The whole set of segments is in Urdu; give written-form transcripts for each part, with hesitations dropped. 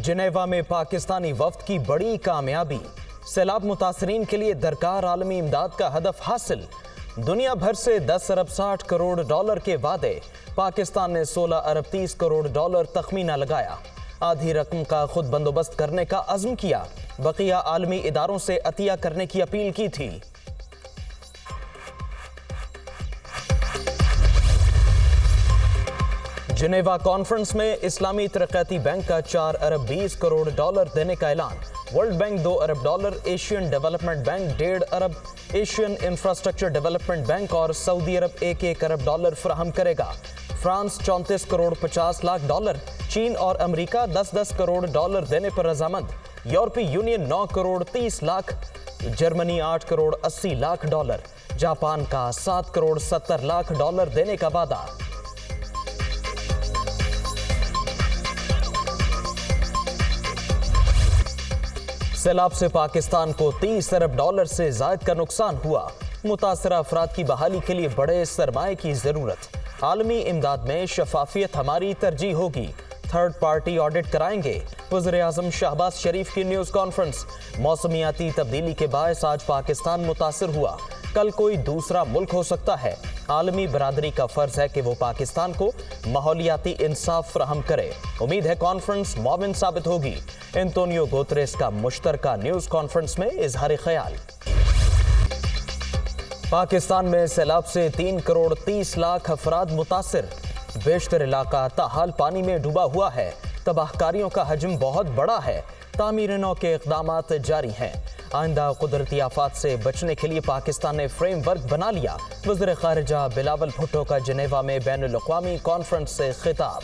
جنیوا میں پاکستانی وفد کی بڑی کامیابی، سیلاب متاثرین کے لیے درکار عالمی امداد کا ہدف حاصل۔ دنیا بھر سے 10 ارب 60 کروڑ ڈالر کے وعدے، پاکستان نے 16 ارب 30 کروڑ ڈالر تخمینہ لگایا۔ آدھی رقم کا خود بندوبست کرنے کا عزم کیا، بقیہ عالمی اداروں سے عطیہ کرنے کی اپیل کی تھی۔ جنیوا کانفرنس میں اسلامی ترقیاتی بینک کا 4 ارب 20 کروڑ ڈالر دینے کا اعلان۔ ورلڈ بینک 2 ارب ڈالر، ایشین ڈیولپمنٹ بینک 1.5 ارب، ایشین انفراسٹرکچر ڈیولپمنٹ بینک اور سعودی عرب 1 ارب ڈالر فراہم کرے گا۔ فرانس 34 کروڑ 50 لاکھ ڈالر، چین اور امریکہ 10 کروڑ ڈالر دینے پر رضامند۔ یورپی union 9 crore 30 lakh, Germany 8 crore 80 lakh dollar, Japan کا 7 کروڑ 70 لاکھ ڈالر دینے کا وعدہ۔ سیلاب سے پاکستان کو 30 ارب ڈالر سے زائد کا نقصان ہوا۔ متاثرہ افراد کی بحالی کے لیے بڑے سرمائے کی ضرورت۔ عالمی امداد میں شفافیت ہماری ترجیح ہوگی، تھرڈ پارٹی آڈٹ کرائیں گے۔ وزیر اعظم شہباز شریف کی نیوز کانفرنس۔ موسمیاتی تبدیلی کے باعث آج پاکستان متاثر ہوا، کل کوئی دوسرا ملک ہو سکتا ہے۔ عالمی برادری کا فرض ہے کہ وہ پاکستان کو ماحولیاتی انصاف فراہم کرے۔ امید ہے کانفرنس معاون ثابت ہوگی۔ انتونیو گوتریس کا مشترکہ نیوز کانفرنس میں اظہار خیال۔ پاکستان میں سیلاب سے 3 کروڑ 30 لاکھ افراد متاثر، بیشتر علاقہ تاحال پانی میں ڈوبا ہوا ہے۔ تباہ کاریوں کا حجم بہت بڑا ہے، تعمیر نو کے اقدامات جاری ہیں۔ آئندہ قدرتی آفات سے بچنے کے لیے پاکستان نے فریم ورک بنا لیا۔ وزیر خارجہ بلاول بھٹو کا جنیوا میں بین الاقوامی کانفرنس سے خطاب۔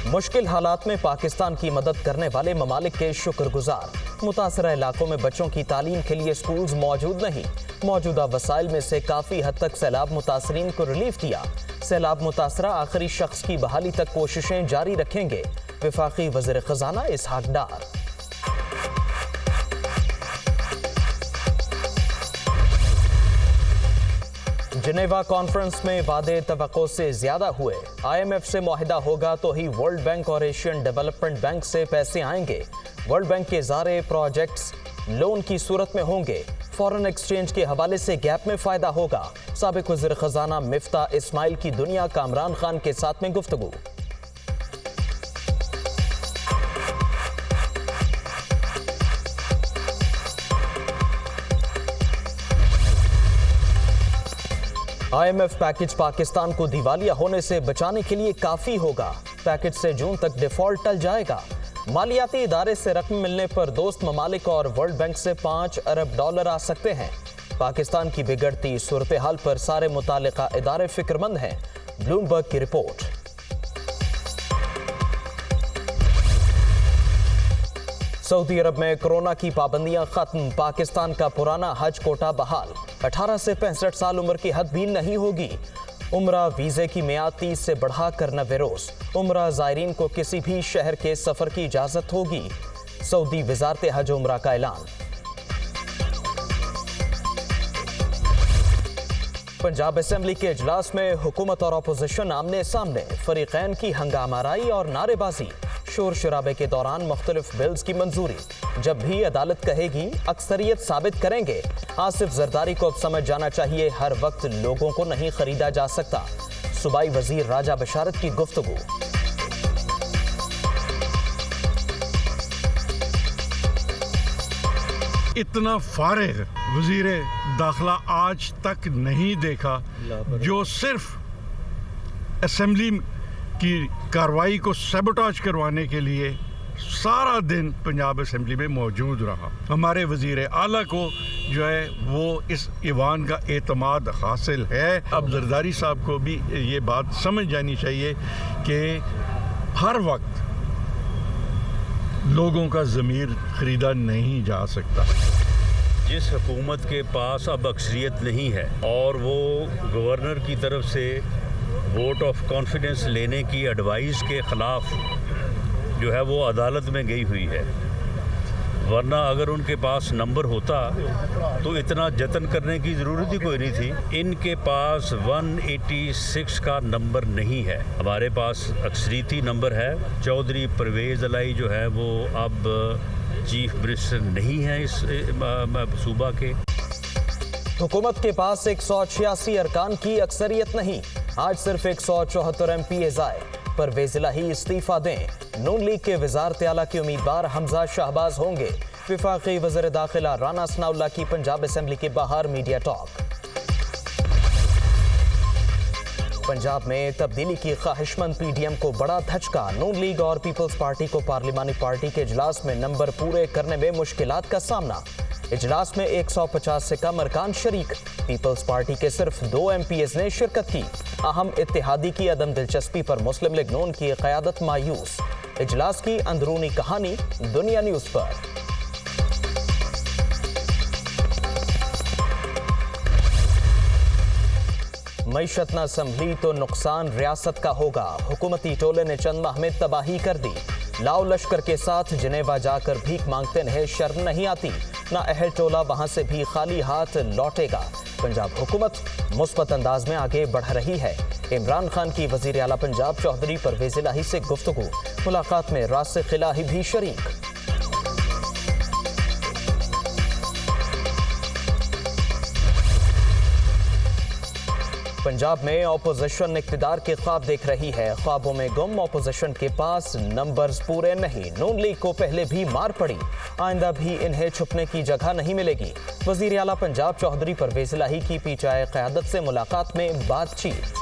مشکل حالات میں پاکستان کی مدد کرنے والے ممالک کے شکر گزار۔ متاثرہ علاقوں میں بچوں کی تعلیم کے لیے سکولز موجود نہیں، موجودہ وسائل میں سے کافی حد تک سیلاب متاثرین کو ریلیف دیا۔ سیلاب متاثرہ آخری شخص کی بحالی تک کوششیں جاری رکھیں گے، وفاقی وزیر خزانہ اسحاق ڈار۔ جنیوا کانفرنس میں وعدے توقع سے زیادہ ہوئے۔ آئی ایم ایف سے معاہدہ ہوگا تو ہی ورلڈ بینک اور ایشین ڈیولپمنٹ بینک سے پیسے آئیں گے۔ ورلڈ بینک کے ادارے پروجیکٹس لون کی صورت میں ہوں گے۔ فارن ایکسچینج کے حوالے سے گیپ میں فائدہ ہوگا۔ سابق وزیر خزانہ مفتاح اسماعیل کی دنیا کامران خان کے ساتھ میں گفتگو۔ I M F package Pakistan کو دیوالیہ ہونے سے بچانے کے لیے کافی ہوگا۔ پیکج سے جون تک ڈیفالٹ ٹل جائے گا۔ مالیاتی ادارے سے رقم ملنے پر دوست ممالک اور ورلڈ بینک سے 5 ارب ڈالر آ سکتے ہیں۔ پاکستان کی بگڑتی صورتحال پر سارے متعلقہ ادارے فکر مند ہیں، بلومبرگ کی رپورٹ۔ سعودی عرب میں کرونا کی پابندیاں ختم، پاکستان کا پرانا حج کوٹا بحال۔ 18 سے 65 سال عمر کی حد بھی نہیں ہوگی۔ عمرہ ویزے کی میعاد 30 سے بڑھا کر 90 روز۔ عمرہ زائرین کو کسی بھی شہر کے سفر کی اجازت ہوگی۔ سعودی وزارت حج و عمرہ کا اعلان۔ پنجاب اسمبلی کے اجلاس میں حکومت اور اپوزیشن آمنے سامنے، فریقین کی ہنگامہ آرائی اور نعرے بازی۔ شور شرابے کے دوران مختلف بلز کی منظوری۔ جب بھی عدالت کہے گی اکثریت ثابت کریں گے۔ آصف زرداری کو اب سمجھ جانا چاہیے ہر وقت لوگوں کو نہیں خریدا جا سکتا۔ صوبائی وزیر راجہ بشارت کی گفتگو۔ اتنا فارغ وزیر داخلہ آج تک نہیں دیکھا جو صرف اسمبلی کی کارروائی کو سیبوٹاج کروانے کے لیے سارا دن پنجاب اسمبلی میں موجود رہا۔ ہمارے وزیر اعلیٰ کو جو ہے وہ اس ایوان کا اعتماد حاصل ہے۔ اب زرداری صاحب کو بھی یہ بات سمجھ جانی چاہیے کہ ہر وقت لوگوں کا ضمیر خریدا نہیں جا سکتا۔ جس حکومت کے پاس اب اکثریت نہیں ہے اور وہ گورنر کی طرف سے ووٹ آف کانفیڈنس لینے کی ایڈوائس کے خلاف جو ہے وہ عدالت میں گئی ہوئی ہے، ورنہ اگر ان کے پاس نمبر ہوتا تو اتنا جتن کرنے کی ضرورت ہی کوئی نہیں تھی. ان کے پاس 186 کا نمبر نہیں ہے. ہمارے پاس اکثریتی نمبر ہے. چودھری پرویز الہی جو ہے وہ اب چیف منسٹر نہیں ہے اس صوبہ کے. حکومت کے پاس 186 ارکان کی اکثریت نہیں. آج صرف 174 ایم پی ایز آئے. پرویز الہی استعفیٰ دیں. نون لیگ کے وزارت اعلیٰ کے امیدوار حمزہ شہباز ہوں گے. وفاقی وزیر داخلہ رانا ثناء اللہ کی پنجاب اسمبلی کے باہر میڈیا ٹاک. پنجاب میں تبدیلی کی خواہش مند پی ڈی ایم کو بڑا دھچکا. نون لیگ اور پیپلز پارٹی کو پارلیمانی پارٹی کے اجلاس میں نمبر پورے کرنے میں مشکلات کا سامنا. اجلاس میں 150 سے کم ارکان شریک. پیپلز پارٹی کے صرف 2 ایم پی ایز نے شرکت کی. اہم اتحادی کی عدم دلچسپی پر مسلم لیگ نون کی قیادت مایوس. اجلاس کی اندرونی کہانی دنیا نیوز پر. معیشت نہ سنبھلی تو نقصان ریاست کا ہوگا. حکومتی ٹولے نے چند ماہ میں تباہی کر دی. لاؤ لشکر کے ساتھ جنیوا جا کر بھیک مانگتے انہیں شرم نہیں آتی. نہ اہل ٹولہ وہاں سے بھی خالی ہاتھ لوٹے گا. پنجاب حکومت مثبت انداز میں آگے بڑھ رہی ہے. عمران خان کی وزیر اعلیٰ پنجاب چودھری پرویز الہی سے گفتگو. ملاقات میں راسخ الہی بھی شریک. پنجاب میں اپوزیشن اقتدار کے خواب دیکھ رہی ہے. خوابوں میں گم اپوزیشن کے پاس نمبرز پورے نہیں. نون لیگ کو پہلے بھی مار پڑی. آئندہ بھی انہیں چھپنے کی جگہ نہیں ملے گی. وزیر اعلیٰ پنجاب چودھری پرویز الہی کی پی ٹی آئی قیادت سے ملاقات میں بات چیت.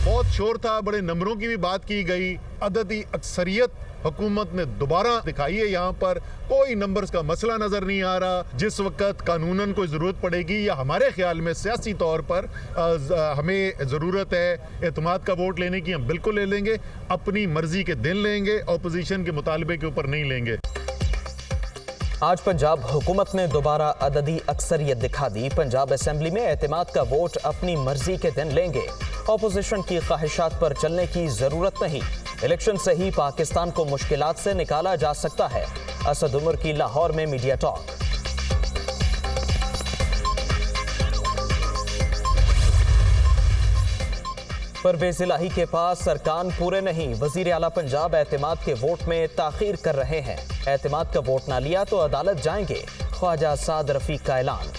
بہت شور تھا, بڑے نمبروں کی بھی بات کی گئی. عددی اکثریت حکومت نے دوبارہ دکھائی ہے. یہاں پر کوئی نمبرز کا مسئلہ نظر نہیں آ رہا. جس وقت قانوناً کوئی ضرورت پڑے گی یا ہمارے خیال میں سیاسی طور پر ہمیں ضرورت ہے اعتماد کا ووٹ لینے کی, ہم بالکل لے لیں گے. اپنی مرضی کے دن لیں گے, اپوزیشن کے مطالبے کے اوپر نہیں لیں گے. آج پنجاب حکومت نے دوبارہ عددی اکثریت دکھا دی. پنجاب اسمبلی میں اعتماد کا ووٹ اپنی مرضی کے دن لیں گے. اپوزیشن کی خواہشات پر چلنے کی ضرورت نہیں. الیکشن سے ہی پاکستان کو مشکلات سے نکالا جا سکتا ہے. اسد عمر کی لاہور میں میڈیا ٹاک. پرویز الہی کے پاس ارکان پورے نہیں. وزیر اعلیٰ پنجاب اعتماد کے ووٹ میں تاخیر کر رہے ہیں. اعتماد کا ووٹ نہ لیا تو عدالت جائیں گے. خواجہ سعد رفیق کا اعلان.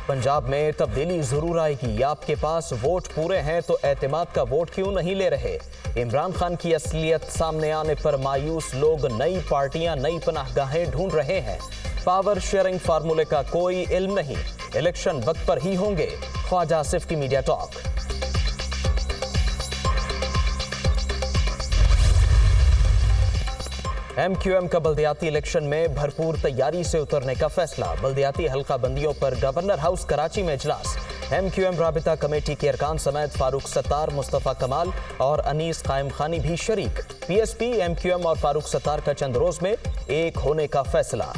پنجاب میں تبدیلی ضرور آئے گی. آپ کے پاس ووٹ پورے ہیں تو اعتماد کا ووٹ کیوں نہیں لے رہے؟ عمران خان کی اصلیت سامنے آنے پر مایوس لوگ نئی پارٹیاں نئی پناہ گاہیں ڈھونڈ رہے ہیں. پاور شیئرنگ فارمولے کا کوئی علم نہیں. الیکشن وقت پر ہی ہوں گے. خواجہ آصف کی media talk. M Q M کا بلدیاتی الیکشن میں بھرپور تیاری سے اترنے کا فیصلہ. بلدیاتی حلقہ بندیوں پر گورنر ہاؤس کراچی میں اجلاس. ایم کیو ایم رابطہ کمیٹی کے ارکان سمیت فاروق ستار, مصطفیٰ کمال اور انیس قائم خانی بھی شریک. P S P, M Q M اور فاروق ستار کا چند روز میں ایک ہونے کا فیصلہ.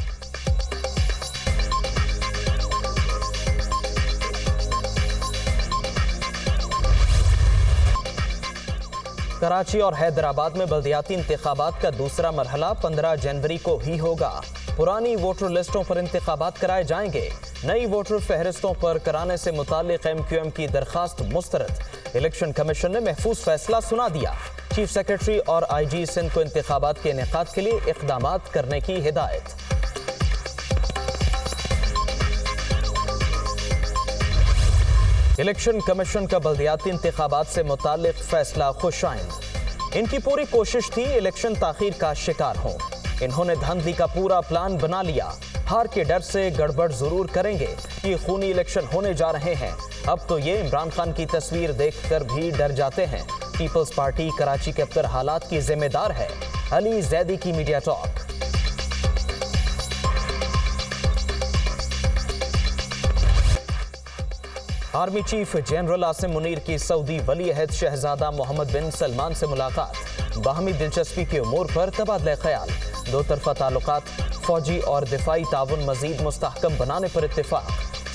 کراچی اور حیدرآباد میں بلدیاتی انتخابات کا دوسرا مرحلہ 15 جنوری کو ہی ہوگا. پرانی ووٹر لسٹوں پر انتخابات کرائے جائیں گے. نئی ووٹر فہرستوں پر کرانے سے متعلق ایم کیو ایم کی درخواست مسترد. الیکشن کمیشن نے محفوظ فیصلہ سنا دیا. چیف سیکرٹری اور آئی جی سندھ کو انتخابات کے انعقاد کے لیے اقدامات کرنے کی ہدایت. الیکشن کمیشن کا بلدیاتی انتخابات سے متعلق فیصلہ خوش آئند. ان کی پوری کوشش تھی الیکشن تاخیر کا شکار ہوں. انہوں نے دھاندلی کا پورا پلان بنا لیا. ہار کے ڈر سے گڑبڑ ضرور کریں گے. یہ خونی الیکشن ہونے جا رہے ہیں. اب تو یہ عمران خان کی تصویر دیکھ کر بھی ڈر جاتے ہیں. پیپلز پارٹی کراچی کے ابتر حالات کی ذمہ دار ہے. علی زیدی کی media talk. Army chief general Asim Munir کی سعودی ولی عہد شہزادہ محمد بن سلمان سے ملاقات. باہمی دلچسپی کے امور پر تبادلہ خیال. دو طرفہ تعلقات, فوجی اور دفاعی تعاون مزید مستحکم بنانے پر اتفاق.